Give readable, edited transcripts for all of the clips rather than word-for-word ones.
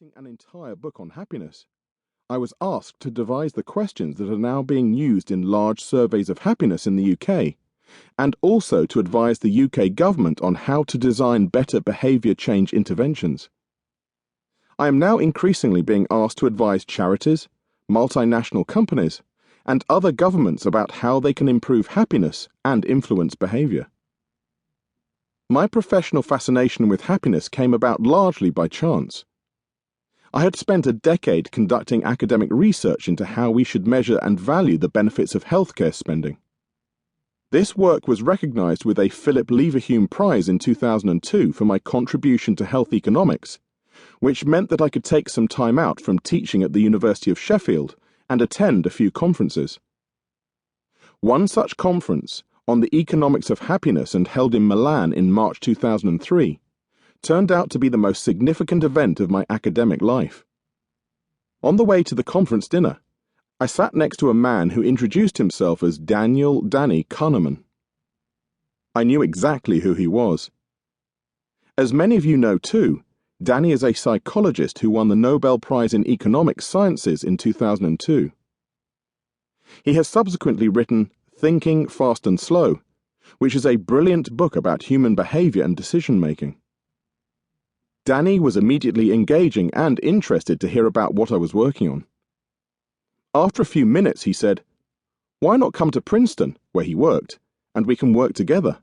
writing an entire book on happiness, I was asked to devise the questions that are now being used in large surveys of happiness in the UK, and also to advise the UK government on how to design better behaviour change interventions. I am now increasingly being asked to advise charities, multinational companies, and other governments about how they can improve happiness and influence behaviour. My professional fascination with happiness came about largely by chance. I had spent a decade conducting academic research into how we should measure and value the benefits of healthcare spending. This work was recognised with a Philip Leverhulme Prize in 2002 for my contribution to health economics, which meant that I could take some time out from teaching at the University of Sheffield and attend a few conferences. One such conference, on the economics of happiness and held in Milan in March 2003, turned out to be the most significant event of my academic life. On the way to the conference dinner, I sat next to a man who introduced himself as Danny Kahneman. I knew exactly who he was. As many of you know too, Danny is a psychologist who won the Nobel Prize in Economic Sciences in 2002. He has subsequently written Thinking, Fast and Slow, which is a brilliant book about human behaviour and decision-making. Danny was immediately engaging and interested to hear about what I was working on. After a few minutes, he said, "Why not come to Princeton, where he worked, and we can work together?"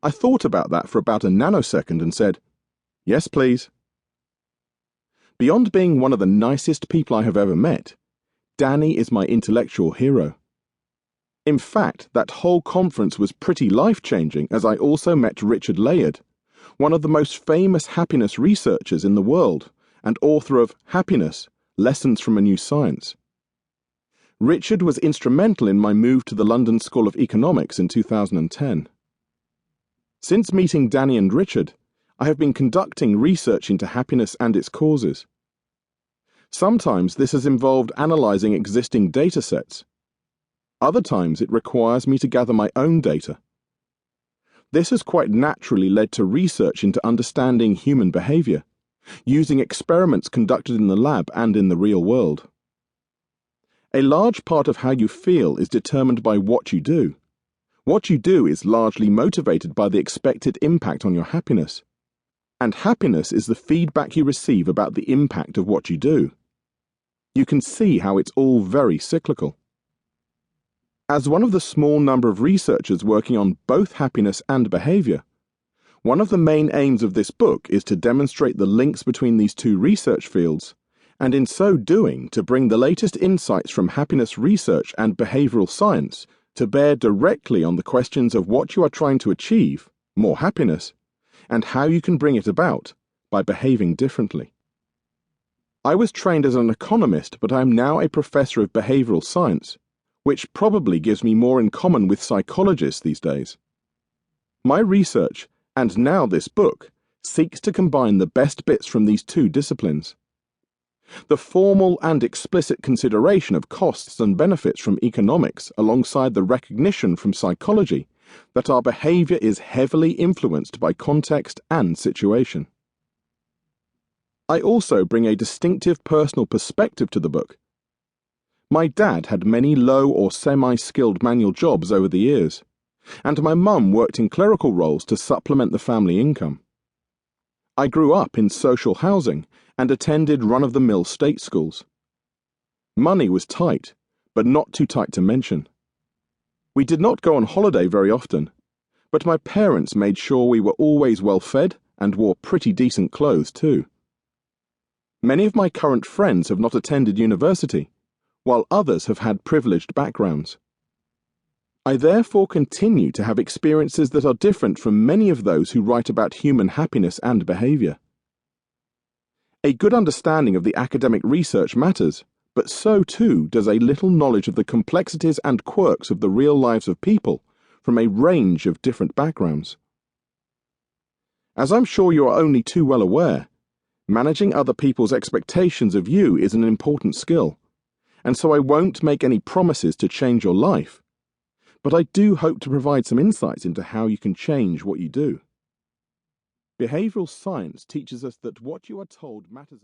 I thought about that for about a nanosecond and said, "Yes, please." Beyond being one of the nicest people I have ever met, Danny is my intellectual hero. In fact, that whole conference was pretty life-changing as I also met Richard Layard, one of the most famous happiness researchers in the world and author of Happiness, Lessons from a New Science. Richard was instrumental in my move to the London School of Economics in 2010. Since meeting Danny and Richard, I have been conducting research into happiness and its causes. Sometimes this has involved analysing existing data sets. Other times it requires me to gather my own data. This has quite naturally led to research into understanding human behaviour, using experiments conducted in the lab and in the real world. A large part of how you feel is determined by what you do. What you do is largely motivated by the expected impact on your happiness. And happiness is the feedback you receive about the impact of what you do. You can see how it's all very cyclical. As one of the small number of researchers working on both happiness and behaviour, one of the main aims of this book is to demonstrate the links between these two research fields, and in so doing to bring the latest insights from happiness research and behavioural science to bear directly on the questions of what you are trying to achieve, more happiness, and how you can bring it about by behaving differently. I was trained as an economist, but I am now a professor of behavioural science, which probably gives me more in common with psychologists these days. My research, and now this book, seeks to combine the best bits from these two disciplines. The formal and explicit consideration of costs and benefits from economics alongside the recognition from psychology that our behaviour is heavily influenced by context and situation. I also bring a distinctive personal perspective to the book. My dad had many low or semi-skilled manual jobs over the years, and my mum worked in clerical roles to supplement the family income. I grew up in social housing and attended run-of-the-mill state schools. Money was tight, but not too tight to mention. We did not go on holiday very often, but my parents made sure we were always well fed and wore pretty decent clothes too. Many of my current friends have not attended university, while others have had privileged backgrounds. I therefore continue to have experiences that are different from many of those who write about human happiness and behaviour. A good understanding of the academic research matters, but so too does a little knowledge of the complexities and quirks of the real lives of people from a range of different backgrounds. As I'm sure you are only too well aware, managing other people's expectations of you is an important skill, and so I won't make any promises to change your life, but I do hope to provide some insights into how you can change what you do. Behavioral science teaches us that what you are told matters.